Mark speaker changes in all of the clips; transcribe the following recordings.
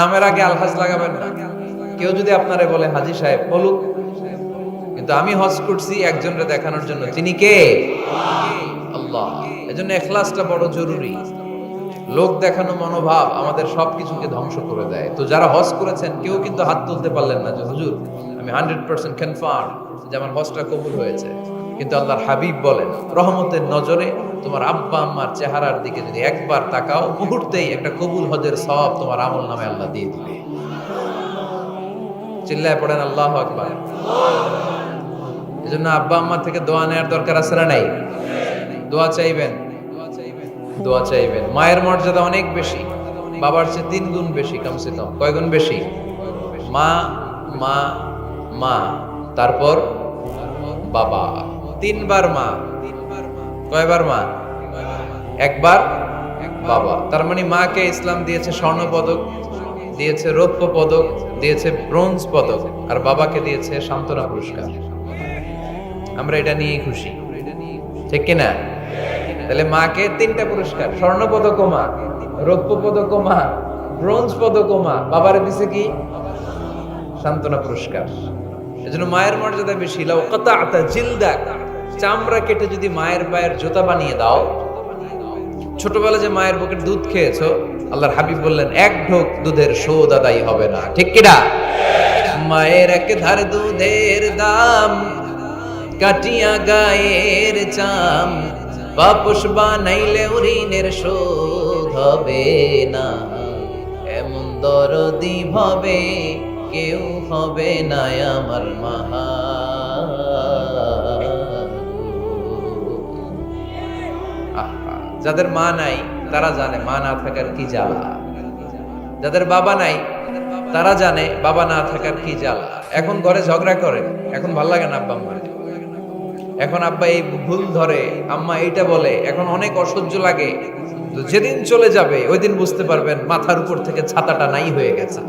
Speaker 1: নামের আগে আলহাজ লাগাবেন না। কেউ যদি আপনারে বলে হাজী সাহেব বলুক, কিন্তু আমি হজ করছি একজনকে দেখানোর জন্য। তিনি কে? আল্লাহ। এজন্য ইখলাসটা বড় জরুরি। লোক দেখানো মনোভাব আমাদের সবকিছুকে ধ্বংস করে দেয়। তো যারা হজ করেছেন কেউ কিন্তু হাত তুলতে পারলেন না যে হুজুর আমি 100% কনফার্ম যে আমার হজটা কবুল হয়েছে। কিন্তু আল্লাহর হাবিব বলেন রহমতের নজরে তোমার আব্বা আম্মার চেহারার দিকে যদি একবার তাকাও, মুহূর্তেই একটা কবুল হজের সওয়াব তোমার আমল নামে আল্লাহ দিয়ে দিবে। চিল্লায় পড়েন আল্লাহু আকবার। এজন্য আব্বা আম্মা থেকে দোয়া নেওয়ার দরকার আছে না নাই? দোয়া চাইবেন, দোয়া চাইবেন। মায়ের মর্যাদা অনেক বেশি, বাবার চেয়ে 3 গুণ বেশি, কমসে কম। কয় গুণ বেশি? মা মা মা, তারপর বাবা। 3 বার মা। কয়বার মা? একবার বাবা। তার মানে মাকে ইসলাম দিয়েছে স্বর্ণ পদক, দিয়েছে রৌপ্য পদক, দিয়েছে ব্রোঞ্জ পদক, আর বাবাকে দিয়েছে সান্ত্বনা পুরস্কার। আমরা এটা নিয়েই খুশি, ঠিক কিনা? তাহলে মাকে 3টা পুরস্কার, স্বর্ণ পদক মা, রৌপ্য পদক মা, ব্রোঞ্জ পদক মা, বাবারে দিছে কি? সান্ত্বনা পুরস্কার। এজন্য মায়ের মর্যাদা বেশি। লাউ কাতাআতা জিলদাক, চামড়া কেটে যদি মায়ের পায়ের জুতা বানিয়ে দাও। ছোটবেলা যে মায়ের বুকের দুধ খেয়েছো, আল্লাহর হাবিব বললেন 1 ঢোক দুধের শোধ আদায় হবে না, ঠিক কিনা? মায়ের এক ধার দুধের দাম, কাটিয়া গায়ের চাম, বাপস বানাইলে ঋণের শোধ হবে না। এমন দরদি ভাবে কেউ হবে না আমার মাহা। যাদের মা নাই তারা জানে মা না থাকার কি জ্বালা। যাদের বাবা নাই তারা জানে বাবা না থাকার কি জ্বালা। এখন ঘরে ঝগড়া করে, এখন ভাল লাগে না আব্বা আম্মা, এখন আব্বা এই ভুল ধরে, আম্মা এইটা বলে, এখন অনেক অসহ্য লাগে। তো যেদিন চলে যাবে ওই দিন বুঝতে পারবেন মাথার উপর থেকে ছাতাটা নাই হয়ে গেছে,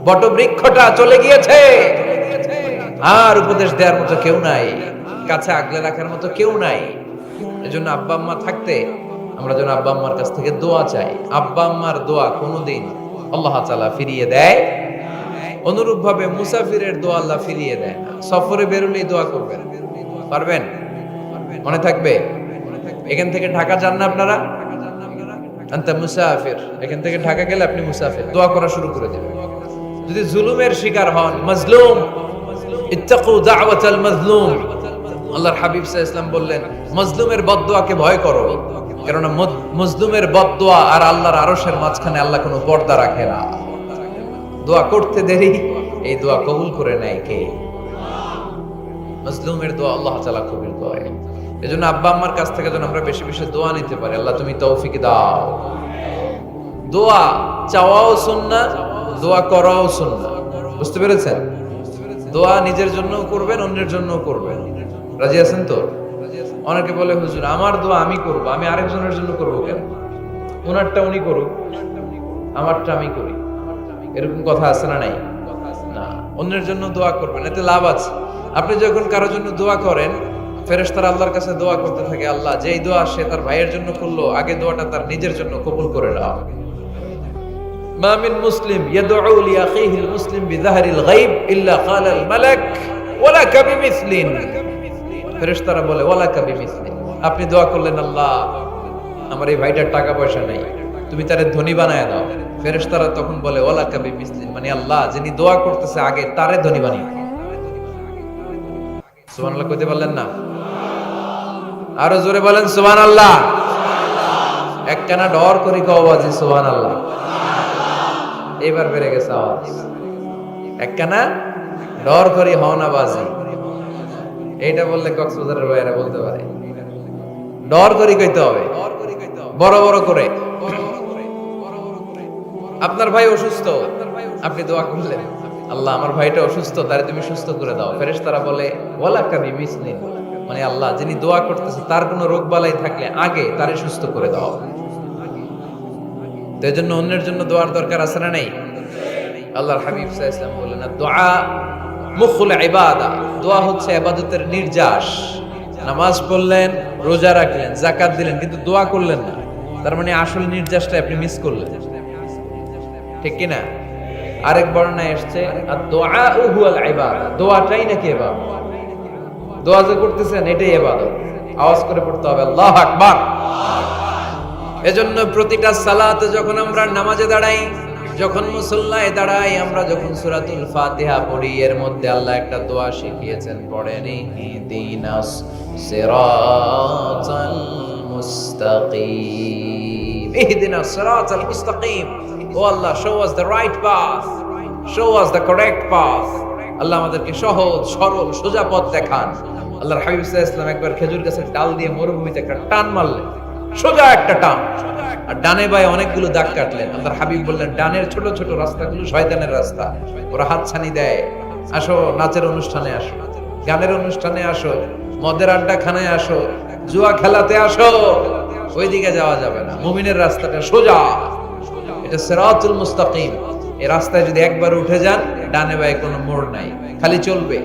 Speaker 1: বটবৃক্ষটা চলে গিয়েছে, আর উপদেশ দেওয়ার মতো কেউ নাই, কাছে আগলে রাখার মতো কেউ নাই। এজন্য আব্বা আম্মা থাকতে আমরা যেন আব্বা আম্মার কাছ থেকে দোয়া চাই। আব্বা আম্মার দোয়া কোনোদিন আল্লাহ তাআলা ফিরিয়ে দেয়। অনুরূপ ভাবে মুসাফিরের দোয়া আল্লাহ ফিরিয়ে দেয় না। সফরে বেরোলেই দোয়া করবেন, পারবেন? মনে থাকবে? এখান থেকে ঢাকা যান না আপনারা? আনতা মুসাফির, এখান থেকে ঢাকা গেলে আপনি মুসাফির। দোয়া করা শুরু করে দেবেন। যদি জুলুমের শিকার হন, মাজলুম, ইত্তাকু দাওয়াতাল মাজলুম, আল্লাহর হাবিব সাল্লাল্লাহু আলাইহি ওয়াসাল্লাম বললেন মাজলুমের বদদোয়াকে ভয় করো, কারণ মাজলুমের বদদোয়া আর আল্লাহর আরশের মাঝখানে আল্লাহ কোনো পর্দা রাখে না। দোয়া করতে দেরি, এই দোয়া কবুল করে নেয় কে? মাজলুমের দোয়া আল্লাহ তাআলা কবুল করে। এজন্য আব্বা আম্মার কাছ থেকে যেন আমরা বেশি বেশি দোয়া নিতে পারি। আল্লাহ তুমি তৌফিক দাও। দোয়া চাওয়াও সুন্নাহ, দোয়া করাও সুন্নাহ। বুঝতে পেরেছেন? দোয়া নিজের জন্যও করবেন, অন্যের জন্যও করবেন। রাজি আছেন তো? অনেকে বলে হুজুর আমার দোয়া আমি করব, আমি আরেকজনের জন্য করব কেন? ওনারটা উনি করুক, আমারটা আমি করি, এরকম কথা আছে না নাই? না, অন্যের জন্য দোয়া করবেন, এতে লাভ আছে। আপনি যখন কারোর জন্য দোয়া করেন, ফেরেশতারা আল্লাহর কাছে দোয়া করতে থাকে, আল্লাহ যেই দোয়া সে তার ভাইয়ের জন্য করলো, আগে দোয়াটা তার নিজের জন্য কবুল করে নাও। মা মিন মুসলিম ইয়াদউ লিআখিহিল মুসলিম বিযাহরিল গায়ব ইল্লা ক্বালাল মালাক ওয়ালাকা বিমিসলিন। ফেরেশতারা বলে ওয়ালাকা বিমিসলিন, আপনি দোয়া করলেন আল্লাহ আমার এই ভাইটার টাকা পয়সা নাই, তুমি তারে ধনী বানায় দাও। ফেরেশতারা তখন বলে ওয়ালাকা বিমিসলিন, মানে আল্লাহ যিনি দোয়া করতেছে আগে তারে ধনী বানিয়ে দাও। সুবহানাল্লাহ কইতে পারলেন না? আরো জোরে বলেন সুবহানাল্লাহ। একখানা ডর করি কও বাজি সুবহানাল্লাহ। এবার বেড়ে গেছে আওয়াজ। একখানা ডর করি হও না বাজি, এইটা বললে কক্সবাজারের ভাইয়েরা বলতে পারে। ডর করি কইতে হবে, বড় বড় করে। আপনার ভাই অসুস্থ, আপনি দোয়া করলেন আল্লাহ আমার ভাইটা অসুস্থ, তারে তুমি সুস্থ করে দাও। ফেরেশতারা বলে ওয়ালাকা বিমিসলিন, মানে আল্লাহ যিনি দোয়া করতেছে তার কোনো রোগ বালাই থাকলে আগে তারে সুস্থ করে দাও। তো এজন্য অন্যের জন্য দোয়ার দরকার আছে না নাই? আল্লাহর হাবিব সাল্লাল্লাহু আলাইহি ওয়াসাল্লাম বলেন দোয়া মুখুল ইবাদা, দোয়া হচ্ছে ইবাদতের নির্যাস। নামাজ পড়লেন, রোজা রাখলেন, যাকাত দিলেন, কিন্তু দোয়া করলেন না, তার মানে আসল নির্যাসটা আপনি মিস করলেন। ঠিক কি না? আরেক বর্ণনায় এসেছে আদ-দুআউ হুয়াল ইবাদা, দোয়াটাই নাকি ইবাদত। দোয়া যে করতেছেন এটাই ইবাদত। আওয়াজ করে পড়তে হবে আল্লাহু আকবার। এজন্য প্রতিটা সালাতে যখন আমরা নামাজে দাঁড়াই, যখন মুসল্লায় দাঁড়াই, আমরা যখন সূরাতুল ফাতিহা পড়ি, এর মধ্যে আল্লাহ একটা দোয়া শিখিয়েছেন, পড়েন ইহদিনাস সিরাতাল মুস্তাকিম। ইহদিনাস সিরাতাল মুস্তাকিম, ও আল্লাহ, show us the right path, show us the correct path। আল্লাহ আমাদেরকে সহজ সরল সোজা পথ দেখান। আল্লাহর হাবিব সাল্লাল্লাহু আলাইহি ওয়াসাল্লাম একবার খেজুর গাছের ডাল দিয়ে মরুভূমিতে একটা টান মারলেন, সোজা একটা টান, আর ডানে বায়ে অনেকগুলো দাগ কাটলেন। আল্লাহর হাবিব বললেন, ডানের ছোট ছোট রাস্তাগুলো শয়তানের রাস্তা, ওরা হাতছানি দেয়। আসো নাচের অনুষ্ঠানে আসো, গানের অনুষ্ঠানে আসো, মদের আড্ডাখানায় আসো, জুয়া খেলাতে আসো, ওইদিকে যাওয়া যাবে না। মুমিনের রাস্তাটা সোজা, এটা সিরাতুল মুস্তাকিম। এই রাস্তায় যদি একবার উঠে যান, ডানে বায়ে কোনো মোড় নাই, খালি চলবে,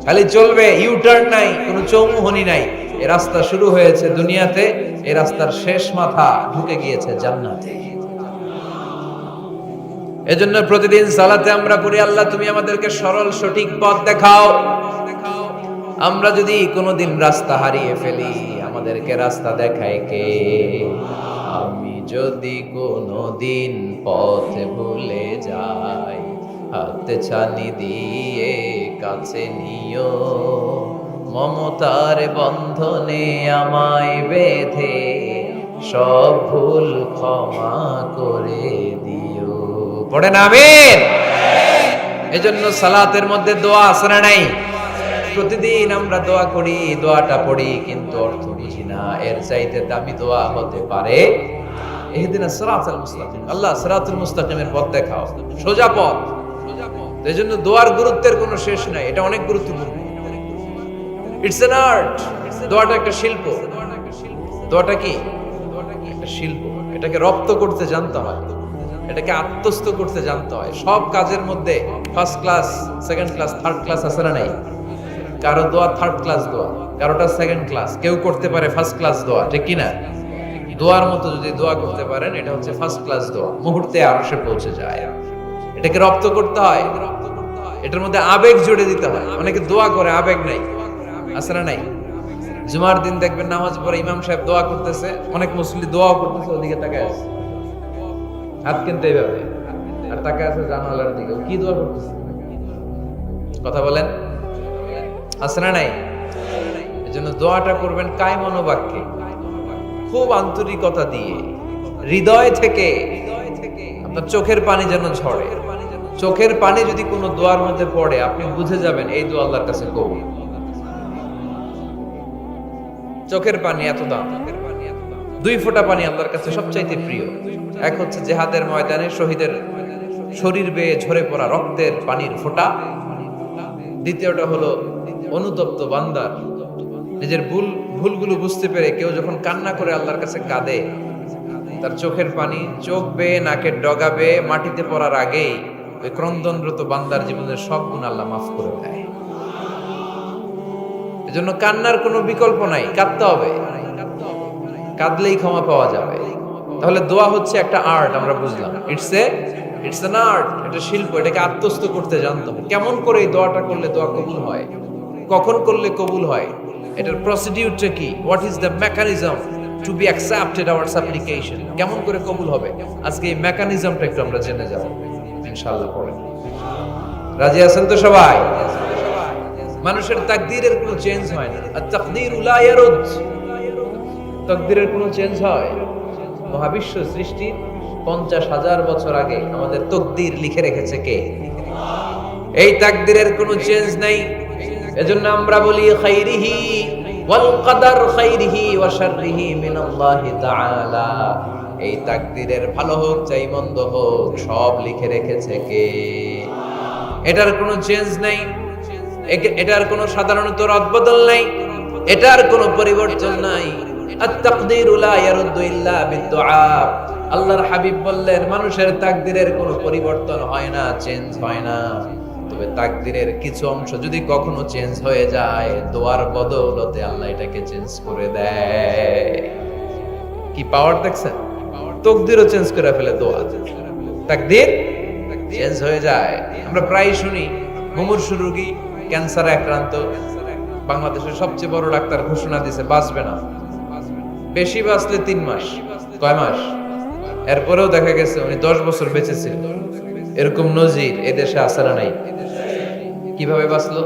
Speaker 1: খালি চলবে, ইউ টার্ন নাই, কোনো চৌমুহনী নাই। এই রাস্তা শুরু হয়েছে দুনিয়াতে, এই রাস্তার শেষ মাথা ঢুকে গিয়েছে জান্নাতে। এজন্য প্রতিদিন সালাতে আমরা পড়ি, আল্লাহ তুমি আমাদেরকে সরল সঠিক পথ দেখাও। আমরা যদি কোনোদিন রাস্তা হারিয়ে ফেলি, আমাদেরকে রাস্তা দেখায় কে? আমি যদি কোনোদিন পথ ভুলে যাই, হাতে ছানি দিয়ে কাছে নিও, মমতার বন্ধনে আমায় বেঁধে সব ভুল ক্ষমা করে দিও। পড়েন আমিন। এজন্য সালাতের মধ্যে দোয়া আছে না নাই? প্রতিদিন আমরা দোয়া করি, দোয়াটা পড়ি, কিন্তু অর্থ বুঝি না। এর চাইতে দামি দোয়া হতে পারে ইহদিনাস সিরাতাল মুস্তাকিম, আল্লাহ সিরাতুল মুস্তাকিমের পথ দেখাও, সোজা পথ। এজন্য দোয়ার গুরুত্বের কোনো শেষ নাই, এটা অনেক গুরুত্বপূর্ণ। ইটস অ্যান আর্ট, দোয়াটা একটা শিল্প। দোয়াটা কি? একটা শিল্প। এটাকে রপ্ত করতে জানতে হয়, এটাকে আত্মস্থ করতে জানতে হয়। সব কাজের মধ্যে first class, second class, third class আছে না নাই? কারো দোয়া থার্ড ক্লাস দোয়া, কারোটা সেকেন্ড ক্লাস, কেউ করতে পারে ফার্স্ট ক্লাস দোয়া, ঠিক কি না? দোয়ার মতো যদি দোয়া করতে পারেন, এটা হচ্ছে ফার্স্ট ক্লাস দোয়া, মুহূর্তে আরশে পৌঁছে যায়। এটাকে রপ্ত করতে হয়, এটার মধ্যে আবেগ জুড়ে দিতে হয়। অনেকে দোয়া করে আবেগ নাই, আছে না নাই? জুমার দিন দেখবেন নামাজ পড়ে ইমাম সাহেব দোয়া করতেছে, অনেক মুসল্লি দোয়াও করতেছে, ওদিকে তাকায় আছে, হাত কিন্তু এইভাবে, আর তাকায় আছে জানালার দিকে, কি দোয়া করতেছে? কথা বলেন, আছে না নাই? এজন্য দোয়াটা করবেন কায় মনোবাক্যে, খুব আন্তরিকতা দিয়ে, হৃদয় থেকে। আপনার চোখের পানি যেন ঝরে। চোখের পানি যদি কোনো দোয়ার মধ্যে পড়ে, আপনি বুঝে যাবেন এই দোয়া আল্লাহর কাছে কবুল। চোখের পানি এত দাম। দুই ফোঁটা পানি আল্লাহর কাছে সবচাইতে প্রিয়। এক হচ্ছে জিহাদের ময়দানে শহীদের শরীর বেয়ে ঝরে পড়া রক্তের পানির ফোঁটা। দ্বিতীয়টা হলো অনুতপ্ত বান্দার নিজের ভুলগুলো বুঝতে পেরে কেউ যখন কান্না করে আল্লাহর কাছে কাঁদে, তার চোখের পানি চোখ বেয়ে নাকের ডগা বেয়ে মাটিতে পড়ার আগেই ওই ক্রন্দনরত বান্দার জীবনের সব গুণ আল্লাহ মাফ করে দেয়। এজন্য কান্নার কোনো বিকল্প নাই, কাঁদতে হবে, কাঁদলেই ক্ষমা পাওয়া যাবে। তাহলে দোয়া হচ্ছে একটা আর্ট, আমরা বুঝলাম। ইটস অ্যান আর্ট, এটা শিল্প। এটাকে আত্মস্থ করতে জানতে হবে। কেমন করে এই দোয়াটা করলে দোয়া কবুল হয়, কখন করলে কবুল হয়, এটার প্রসিডিউরটা কি, what is the mechanism two be accepted hour সাপ্লিকেশন, কেমন করে কবুল হবে, আজকে এই মেকানিজমটা একটু আমরা জেনে যাব ইনশাআল্লাহ। পড়ে রাজি আছেন তো সবাই? মানুষের তাকদীরের কোনো চেঞ্জ হয় না। আর তাকদীরু লা ইয়ারুদ, তাকদীরের কোনো চেঞ্জ হয়? মহাবিশ্ব সৃষ্টির 50,000 বছর আগে আমাদের তাকদীর লিখে রেখেছে কে? এই তাকদীরের কোনো চেঞ্জ নাই। এজন্য আমরা বলি খাইরিহি ওয়াল কদর, খাইরিহি ওয়া শাররিহি মিনাল্লাহি তাআলা। এই তাকদীরের ভালো হোক চাই মন্দ হোক, সব লিখে রেখেছে কে? এটার কোনো চেঞ্জ নাই, এটার কোনো সাধারণত রদবদল নাই, এটার কোনো পরিবর্তন নাই। আত-তাকদীরু লা ইয়ারুদ্দু ইল্লা বিদ-দুআ। আল্লাহর হাবিব বললেন, মানুষের তাকদীরের কোনো পরিবর্তন হয় না, চেঞ্জ হয় না। তবে তাকদীরের কিছু অংশ যদি কখনো চেঞ্জ হয়ে যায়, দোয়ার বদৌলতে আল্লাহ এটাকে চেঞ্জ করে দেয়। কি পাওয়ার দেখছেন? তাকদীরও চেঞ্জ করে ফেলে দোয়া। তাকদীর চেঞ্জ হয়ে যায়। আমরা প্রায় শুনি মুমূর্ষু রোগী, ক্যান্সারে আক্রান্ত, বাংলাদেশের সবচেয়ে বড় ডাক্তার ঘোষণা দিয়েছে বাঁচবে না, বেশি বাঁচলে 3 মাস। কয় মাস? এরপরেও দেখা গেছে উনি 10 বছর বেঁচে ছিলেন। এরকম নজির এদেশে আছে না নাই? কিভাবে বাঁচলো?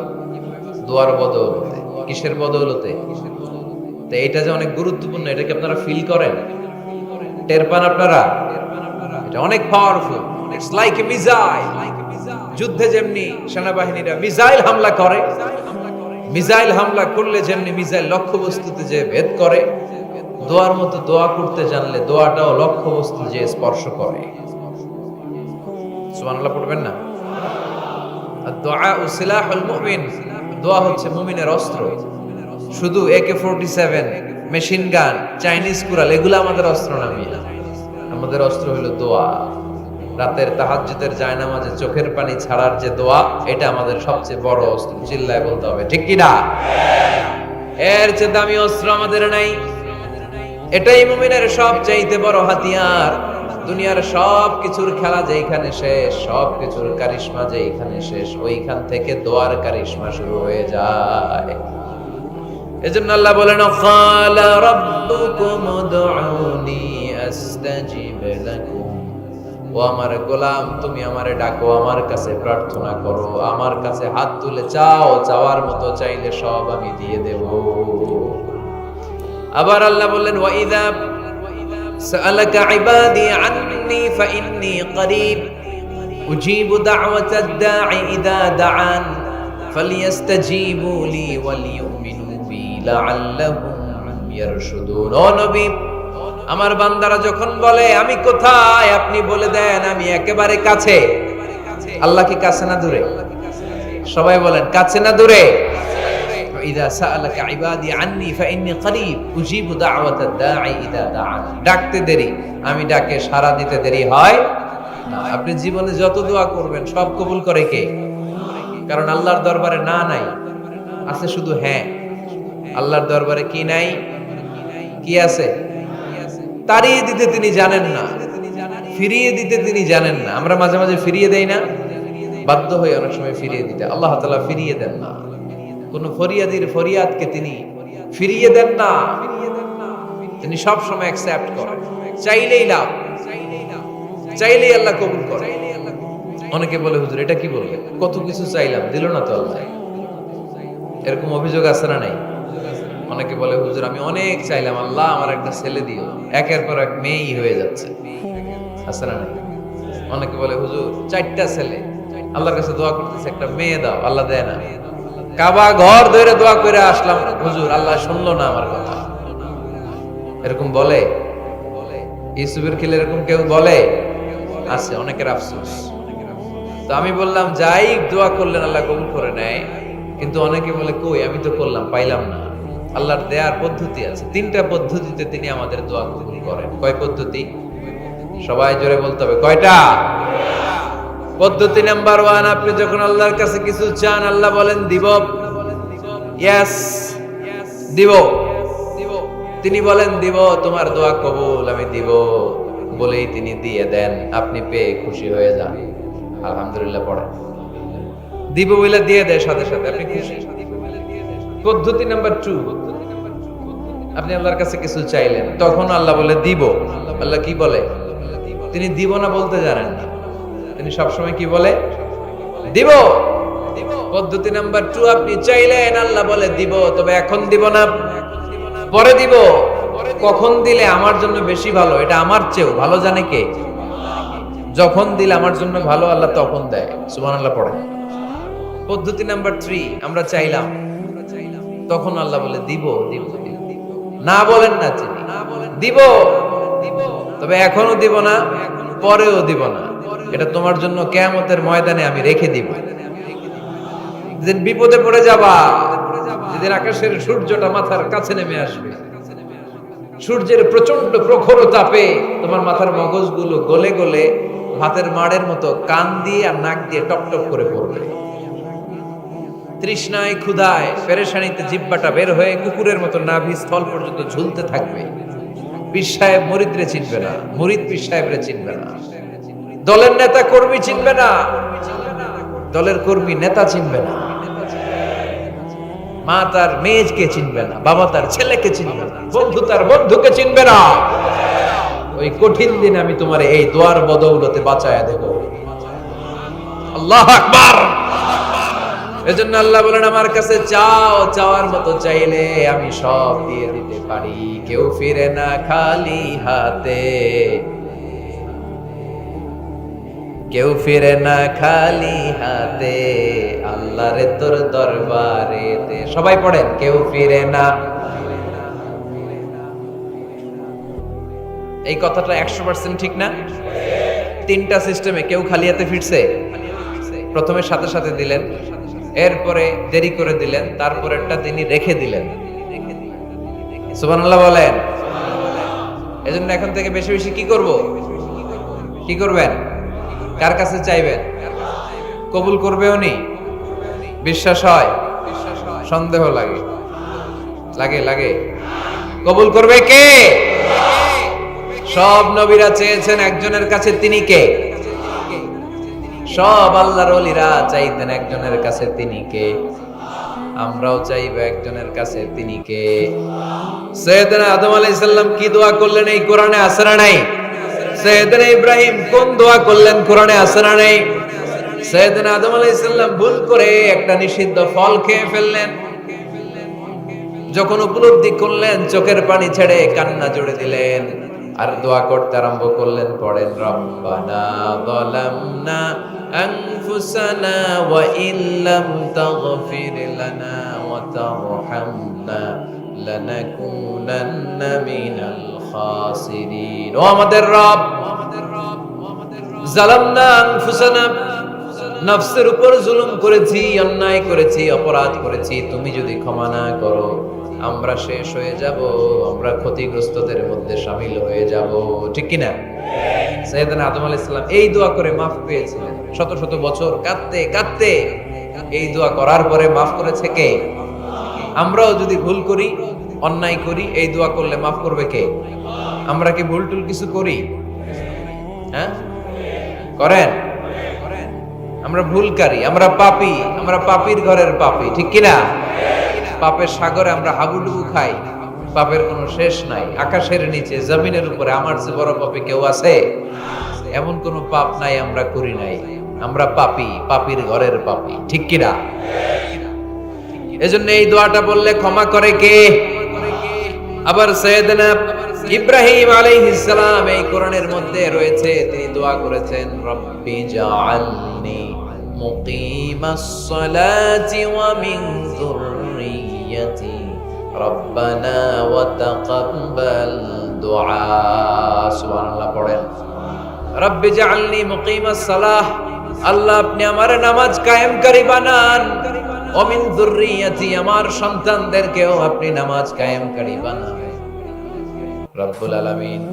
Speaker 1: দোয়ার বদৌলতে। কিসের বদৌলতে? তো এটা যে অনেক গুরুত্বপূর্ণ, এটা কি আপনারা ফিল করেন? টের পান আপনারা? এটা অনেক powerful. It's like a missile. যুদ্ধে যেমনি সেনাবাহিনীরা মিসাইল হামলা করে, মিসাইল হামলা করলে যেমনি মিসাইল লক্ষ্যবস্তুতে যে ভেদ করে, দোয়ার মতো দোয়া করতে জানলে দোয়াটাও লক্ষ্যবস্তু যে স্পর্শ করে। সুবহানাল্লাহ পড়বেন না? আর-দুআ সিলাহুল মুমিন, দোয়া হচ্ছে মুমিনের অস্ত্র। শুধু AK-47, মেশিন গান, চাইনিজ কুড়াল এগুলো আমাদের অস্ত্র না মিয়া। আমাদের অস্ত্র হলো দোয়া। রাতের তাহাজ্জুদের জায়নামাজে চোখের পানি ছাড়ার যে দোয়া, এটা আমাদের সবচেয়ে বড় অস্ত্র। চিল্লায় বলতে হবে, ঠিক কি না? এর চেয়ে দামি অস্ত্র আমাদের নাই। এটাই মুমিনের সবচাইতে বড় হাতিয়ার। দুনিয়ার সব কিছুর খেলা যেখানে শেষ, সব কিছুর কারিশমা যেখানে শেষ, ওইখান থেকে দোয়ার কারিশমা শুরু হয়ে যায়। এজন্য আল্লাহ বলেন, ক্বালা রাব্বুকুম উদউনি আস্তাজিব লাকুম। ও আমার গোলাম, তুমি আমারে ডাকো, আমার কাছে প্রার্থনা করো, আমার কাছে হাত তুলে চাও, চাওয়ার মতো চাইলে সব আমি দিয়ে দেব। আবার আল্লাহ বললেন, ওয়া ইযা সাআলাকা ইবাদি আন্নী ফাইন্নী করিব উজিবু দাওয়াতাদ দাঈ ইযা দাআন ফালিয়াস্তাজিবু লি ওয়ালিউমিনু বি লাআল্লাহুম ইয়ারশুদুন। ও নবী, আমার বান্দারা যখন বলে আমি কোথায়, আপনি বলে দেন আমি একেবারে কাছে। আল্লাহ কি কাছে না দূরে? সবাই বলেন, কাছে না দূরে? ইযা সাআলাকা ইবাদি আন্নী ফাইন্নী করিব উজিবু দাওয়াতাদ দাঈ ইযা দাআন। ডাকতে দেরি, আমি ডাকে সাড়া দিতে দেরি হয় না। আপনি জীবনে যত দোয়া করবেন সব কবুল করে কে? কারণ আল্লাহর দরবারে না নাই, আছে শুধু হ্যাঁ। আল্লাহর দরবারে কি নাই? কি আছে? তাড়িয়ে দিতে তিনি জানেন না, ফিরিয়ে দিতে তিনি জানেন না। আমরা মাঝে মাঝে ফিরিয়ে দেই না, বাধ্য হয়ে অনেক সময় ফিরিয়ে দিতে। আল্লাহ তাআলা ফিরিয়ে দেন না। কোন ফরিয়াদির ফরিয়াদকে তিনি ফিরিয়ে দেন না, তিনি সব সময় অ্যাকসেপ্ট করেন। চাইলেই লাভ, চাইলেই আল্লাহ কবুল করেন। অনেকে বলে, হুজুর এটা কি বলবে, কত কিছু চাইলাম দিল না তো আল্লাহ। এরকম অভিযোগ আছে না নাই? অনেকে বলে, হুজুর আমি অনেক চাইলাম, আল্লাহ আমার একটা ছেলে দিও, একের পর এক মেয়েই হয়ে যাচ্ছে। আছে না নাই? অনেকে বলে, হুজুর 4টা ছেলে, আল্লাহর কাছে দোয়া করতেছে একটা মেয়ে দাও, আল্লাহ দেয় না। কাবা ঘর ধরে দোয়া করে আসলাম, হুজুর আল্লাহ শুনলো না আমার কথা। এরকম বলে? ইউসুফের খিলে এরকম কেউ বলে? আছে, অনেকের আফসোস। তো আমি বললাম, যাই দোয়া করলেন আল্লাহ কবুল করে নেয়, কিন্তু অনেকে বলে কই আমি তো করলাম পাইলাম না। আল্লাহর দেয়ার পদ্ধতি আছে, 3টা পদ্ধতিতে তিনি আমাদের দোয়া কবুল করেন। কয় পদ্ধতি? সবাই জোরে বলতে হবে, কয়টা? পদ্ধতি নাম্বার 1, আপনি যখন আল্লাহর কাছে কিছু চান আল্লাহ বলেন দিব, ইয়েস দিব। তিনি বলেন দিব, তোমার দোয়া কবুল, আমি দিব বলেই তিনি দিয়ে দেন। আপনি পেয়ে খুশি হয়ে যান, আলহামদুলিল্লাহ পড়েন। দিব বলে দিয়ে দেয় সাথে সাথে, আপনি খুশি। পদ্ধতি নাম্বার 2, আপনি আল্লাহর কাছে কিছু চাইলেন, তখন আল্লাহ বলে দিব। আল্লাহ কি বলে? তিনি দিব না বলতে জানেন না, তিনি সবসময় কি বলে? দিব। পদ্ধতি নাম্বার 2, আপনি চাইলেন, আল্লাহ বলে দিব, তবে এখন দিব না, পরে দিব। কখন দিলে আমার জন্য বেশি ভালো, এটা আমার চেয়েও ভালো জানে কে? যখন দিলে আমার জন্য ভালো আল্লাহ তখন দেয়। সুবহানাল্লাহ পড়ে। পদ্ধতি নাম্বার 3, আমরা চাইলাম, তখন আল্লাহ বলে দিব দিব দিব। না বলেন না, তিনি দিব, তবে এখনো দিব না, পরেও দিব না, এটা তোমার জন্য কিয়ামতের ময়দানে আমি রেখে দিব। যেদিন বিপদে পড়ে যাবা, যেদিন আকাশের সূর্যটা মাথার কাছে নেমে আসবে, সূর্যের প্রচন্ড প্রখর তাপে তোমার মাথার মগজগুলো গলে গলে ভাতের মাড়ের মতো কান দিয়ে আর নাক দিয়ে টপ টপ করে পড়বে। তৃষ্ণায় ক্ষুধায় পেরেশানিতে জিহ্বাটা বের হয়ে কুকুরের মতো নাভি স্থল পর্যন্ত ঝুলতে থাকবে। পীর সাহেব মুরিদরে চিনবে না, মুরিদ পীর সাহেবরে চিনবে না। দলের নেতা কর্মী চিনবে না, দলের কর্মী নেতা চিনবে না, মা তার মেয়েকে চিনবে না, বাবা তার ছেলেকে চিনবে না, বন্ধু তার বন্ধুকে চিনবে না। ওই কঠিন দিন আমি তোমার এই দোয়ার বদৌলতে বাঁচায়া দেব। আল্লাহু আকবার। এজন্য আল্লাহ বলেন আমার কাছে চাও, চাওয়ার মতো চাইলে আমি সব দিয়ে দিতে পারি। কেউ ফিরে না খালি হাতে, কেউ ফিরে না খালি হাতে, আল্লাহরে তোর দরবারেতে। সবাই পড়েন, কেউ ফিরে না। এই কথাটা 100% ঠিক না? তিনটা সিস্টেমে কেউ খালি হাতে ফিরছে? প্রথমে সাথে সাথে দিলেন, এরপরে দেরি করে দিলেন, তারপরেরটা তিনি রেখে দিলেন। সুবহানাল্লাহ বলেন। এজন্য এখন থেকে বেশি বেশি কি করব? কি করবেন? কার কাছে চাইবেন? কবুল করবে উনি? বিশ্বাস হয়? সন্দেহ লাগে? লাগে লাগে? কবুল করবে কে? সব নবীরা চেয়েছেন একজনের কাছে, তিনি কে? সব আল্লাহর ওলিরা চাইতেন একজনের কাছে, তিনি কে? আমরাও চাইব একজনের কাছে, তিনি কে? সাইয়েদনা আদম আলাইহিস সালাম কি দোয়া করলেন এই কোরআনে আছে না নাই? সাইয়েদনা ইব্রাহিম কোন দোয়া করলেন কোরআনে আছে না নাই? সাইয়েদনা আদম আলাইহিস সালাম ভুল করে একটা নিষিদ্ধ ফল খেয়ে ফেললেন, যখন উপলব্ধি করলেন চোখের পানি ছেড়ে কান্না জুড়ে দিলেন আর দোয়া করতে আরম্ভ করলেন। পড়েন, রব্বানা যালামনা আনফুসানা ওয়া ইল্লাম তাগফির লানা ওয়া তারহামনা লানাকুনান্না মিনাল খাসিরিন। ও আমাদের রব, যালামনা আনফুসানা, নফসের উপর জুলুম করেছি, অন্যায় করেছি, অপরাধ করেছি, তুমি যদি ক্ষমা না করো আমরা শেষ হয়ে যাব, আমরা ক্ষতিগ্রস্তদের মধ্যে শামিল হয়ে যাব। ঠিক কি না? সাইয়েদনা আদম আলাইহিস সালাম এই দোয়া করে মাফ পেয়েছিলেন। শত শত বছর কাঁদতে কাঁদতে এই দোয়া করার পরে মাফ করেছে কে? আমরাও যদি ভুল করি, অন্যায় করি, এই দোয়া করলে মাফ করবে কে? আমরা কি ভুল টুল কিছু করি? হ্যাঁ, করেন? আমরা ভুলকারী, আমরা পাপী, আমরা পাপীর ঘরের পাপী। ঠিক কি না? পাপের সাগরে আমরা হাবুডুবু খাই, পাপের কোনো শেষ নাই। আকাশের নিচে, জমিনের উপরে আমার চেয়ে বড় পাপী কেউ আছে? এমন কোনো পাপ নাই আমরা করি নাই। আমরা পাপী, পাপীর ঘরের পাপী। ঠিক কি না? এজন্য এই দোয়াটা বললে ক্ষমা করে কে? আবার সাইয়েদনা ইব্রাহিম আলাইহিস সালাম এই কোরআনের মধ্যে রয়েছে, তিনি দোয়া করেছেন, রব্বি জাআলনি মুকিমাস সালাতি ওয়া মিন যুররিয়্যাতি রব্বানা ওয়া তাকাব্বাল দুআ। সুবহানাল্লাহ পড়েন, রব্বি জাআলনি মুকিমাস সালাহ, আল্লাহ আপনি আমার নামাজ কায়েমকারী বানান, ওয়া মিন যুররিয়্যাতি, আমার সন্তানদেরকেও আপনি নামাজ কায়েমকারী বানান। রব্বুল আলামিন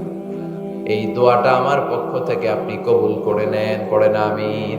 Speaker 1: এই দোয়াটা আমার পক্ষ থেকে আপনি কবুল করে নেন। পড়েন আমিন।